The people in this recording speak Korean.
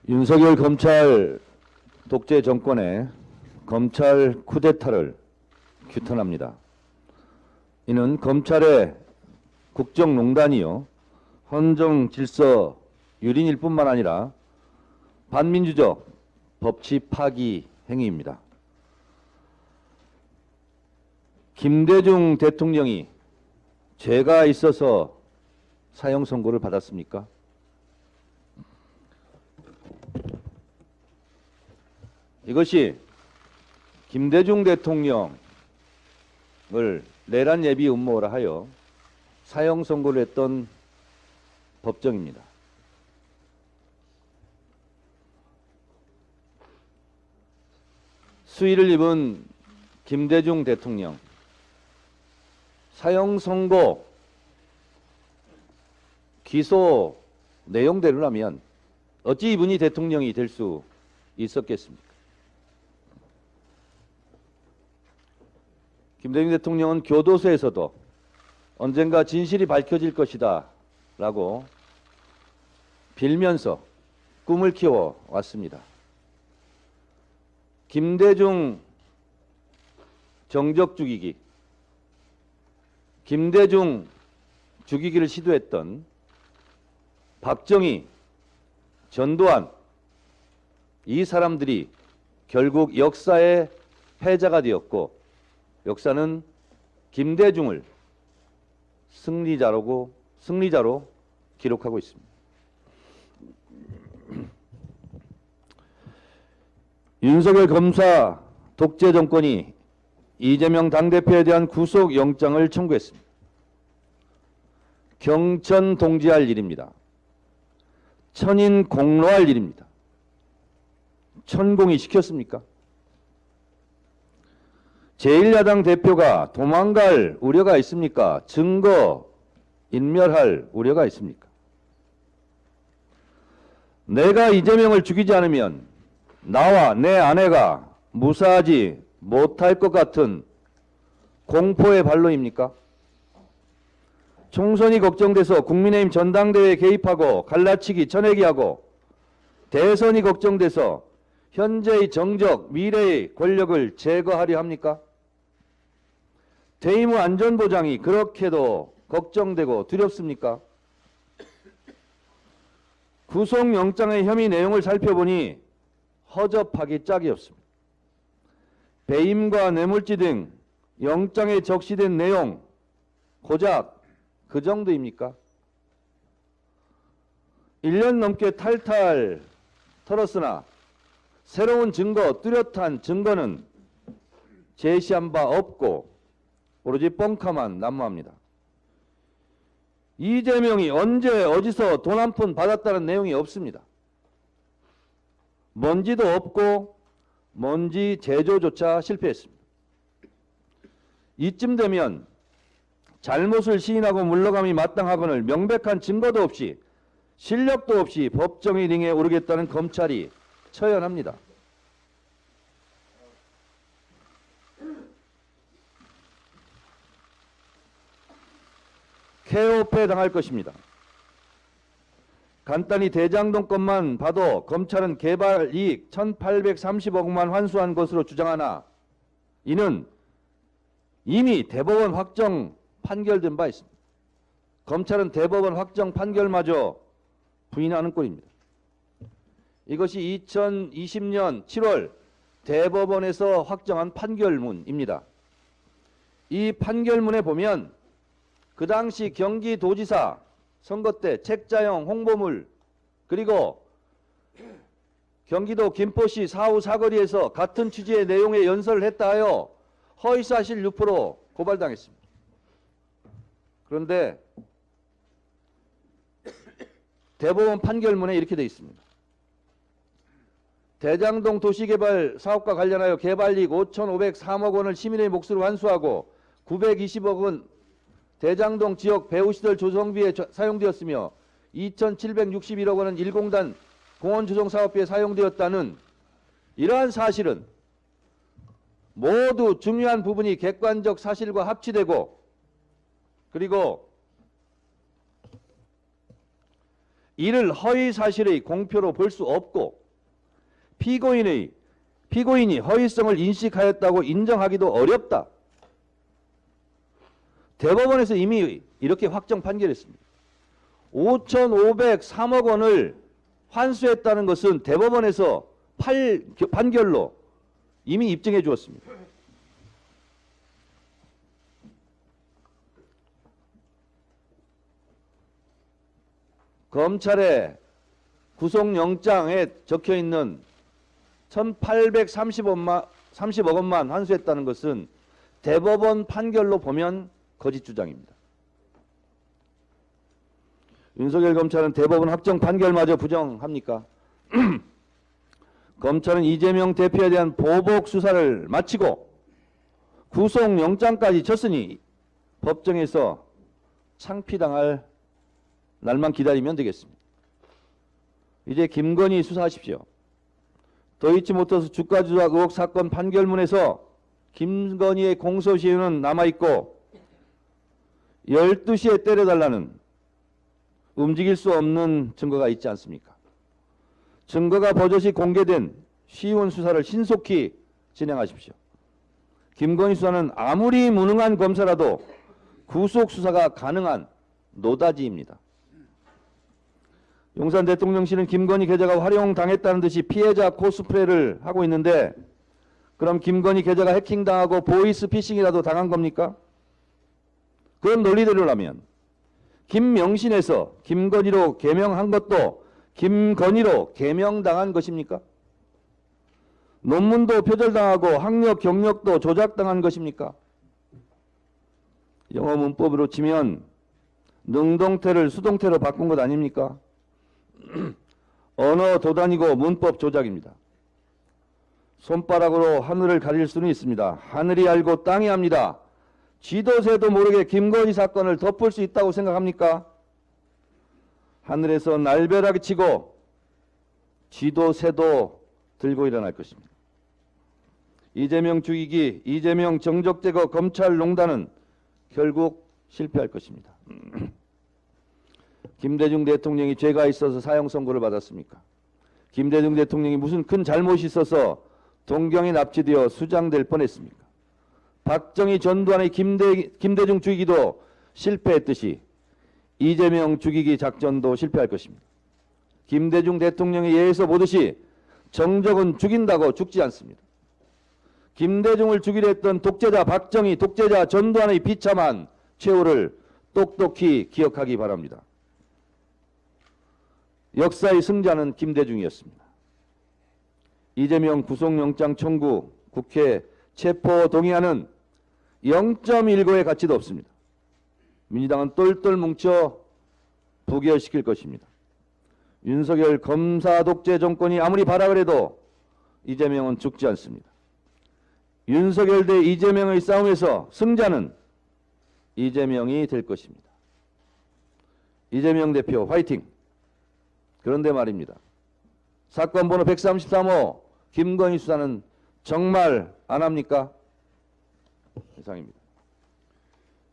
윤석열 검찰 독재 정권의 검찰 쿠데타를 규탄합니다. 이는 검찰의 국정농단이요 헌정 질서 유린일 뿐만 아니라 반민주적 법치 파기 행위입니다. 김대중 대통령이 죄가 있어서 사형 선고를 받았습니까? 이것이 김대중 대통령을 내란 예비 음모라 하여 사형 선고를 했던 법정입니다. 수의를 입은 김대중 대통령 사형 선고 기소 내용대로라면 어찌 이분이 대통령이 될 수 있었겠습니까? 김대중 대통령은 교도소에서도 언젠가 진실이 밝혀질 것이다 라고 빌면서 꿈을 키워 왔습니다. 김대중 정적 죽이기, 김대중 죽이기를 시도했던 박정희, 전두환, 이 사람들이 결국 역사의 패자가 되었고 역사는 김대중을 승리자로 기록하고 있습니다. 윤석열 검사 독재 정권이 이재명 당대표에 대한 구속영장을 청구했습니다. 경천 동지할 일입니다. 천인 공로할 일입니다. 천공이 시켰습니까? 제1야당 대표가 도망갈 우려가 있습니까? 증거 인멸할 우려가 있습니까? 내가 이재명을 죽이지 않으면 나와 내 아내가 무사하지 못할 것 같은 공포의 반론입니까? 총선이 걱정돼서 국민의힘 전당대회에 개입하고 갈라치기 쳐내기하고 대선이 걱정돼서 현재의 정적, 미래의 권력을 제거하려 합니까? 퇴임 후 안전보장이 그렇게도 걱정되고 두렵습니까? 구속영장의 혐의 내용을 살펴보니 허접하기 짝이 없습니다. 배임과 뇌물죄 등 영장에 적시된 내용 고작 그 정도입니까? 1년 넘게 탈탈 털었으나 새로운 증거, 뚜렷한 증거는 제시한 바 없고 오로지 뻥카만 난무합니다. 이재명이 언제 어디서 돈 한 푼 받았다는 내용이 없습니다. 먼지도 없고 먼지 제조조차 실패했습니다. 이쯤 되면 잘못을 시인하고 물러감이 마땅하거늘 명백한 증거도 없이 실력도 없이 법정의 링에 오르겠다는 검찰이 처연합니다. 케오패 당할 것입니다. 간단히 대장동 건만 봐도 검찰은 개발 이익 1,830억만 환수한 것으로 주장하나 이는 이미 대법원 확정 판결된 바 있습니다. 검찰은 대법원 확정 판결마저 부인하는 꼴입니다. 이것이 2020년 7월 대법원에서 확정한 판결문입니다. 이 판결문에 보면 그 당시 경기도지사 선거 때 책자형 홍보물 그리고 경기도 김포시 사후 사거리에서 같은 취지의 내용의 연설을 했다 하여 허위사실 유포로 고발당했습니다. 그런데 대법원 판결문에 이렇게 되어 있습니다. 대장동 도시개발 사업과 관련하여 개발이익 5,503억 원을 시민의 몫으로 환수하고 920억 원 대장동 지역 배후시설 조성비에 사용되었으며 2,761억 원은 일공단 공원조성사업비에 사용되었다는 이러한 사실은 모두 중요한 부분이 객관적 사실과 합치되고 그리고 이를 허위 사실의 공표로 볼 수 없고 피고인이 허위성을 인식하였다고 인정하기도 어렵다. 대법원에서 이미 이렇게 확정 판결했습니다. 5,503억 원을 환수했다는 것은 대법원에서 판결로 이미 입증해 주었습니다. 검찰의 구속영장에 적혀있는 1,830억 원만 환수했다는 것은 대법원 판결로 보면 거짓 주장입니다. 윤석열 검찰은 대법원 확정 판결마저 부정합니까? 검찰은 이재명 대표에 대한 보복 수사를 마치고 구속영장까지 쳤으니 법정에서 창피당할 날만 기다리면 되겠습니다. 이제 김건희 수사하십시오. 도이치모터스 주가 조작 의혹 사건 판결문에서 김건희의 공소시효는 남아있고 12시에 때려달라는 움직일 수 없는 증거가 있지 않습니까? 증거가 버젓이 공개된 쉬운 수사를 신속히 진행하십시오. 김건희 수사는 아무리 무능한 검사라도 구속 수사가 가능한 노다지입니다. 용산 대통령실은 김건희 계좌가 활용당했다는 듯이 피해자 코스프레를 하고 있는데 그럼 김건희 계좌가 해킹당하고 보이스피싱이라도 당한 겁니까? 그런 논리대로라면 김명신에서 김건희로 개명한 것도 김건희로 개명당한 것입니까? 논문도 표절당하고 학력 경력도 조작당한 것입니까? 영어 문법으로 치면 능동태를 수동태로 바꾼 것 아닙니까? 언어 도단이고 문법 조작입니다. 손바닥으로 하늘을 가릴 수는 있습니다. 하늘이 알고 땅이 압니다. 쥐도 새도 모르게 김건희 사건을 덮을 수 있다고 생각합니까? 하늘에서 날벼락이 치고 쥐도 새도 들고 일어날 것입니다. 이재명 죽이기, 이재명 정적 제거 검찰농단은 결국 실패할 것입니다. 김대중 대통령이 죄가 있어서 사형 선고를 받았습니까? 김대중 대통령이 무슨 큰 잘못이 있어서 동경에 납치되어 수장될 뻔했습니까? 박정희 전두환의 김대중 죽이기도 실패했듯이 이재명 죽이기 작전도 실패할 것입니다. 김대중 대통령의 예에서 보듯이 정적은 죽인다고 죽지 않습니다. 김대중을 죽이려 했던 독재자 박정희, 독재자 전두환의 비참한 최후를 똑똑히 기억하기 바랍니다. 역사의 승자는 김대중이었습니다. 이재명 구속영장 청구, 국회 체포 동의안은 0.19의 가치도 없습니다. 민주당은 똘똘 뭉쳐 부결시킬 것입니다. 윤석열 검사 독재 정권이 아무리 발악을 해도 이재명은 죽지 않습니다. 윤석열 대 이재명의 싸움에서 승자는 이재명이 될 것입니다. 이재명 대표 화이팅! 그런데 말입니다. 사건 번호 133호 김건희 수사는 정말 안 합니까? 이상입니다.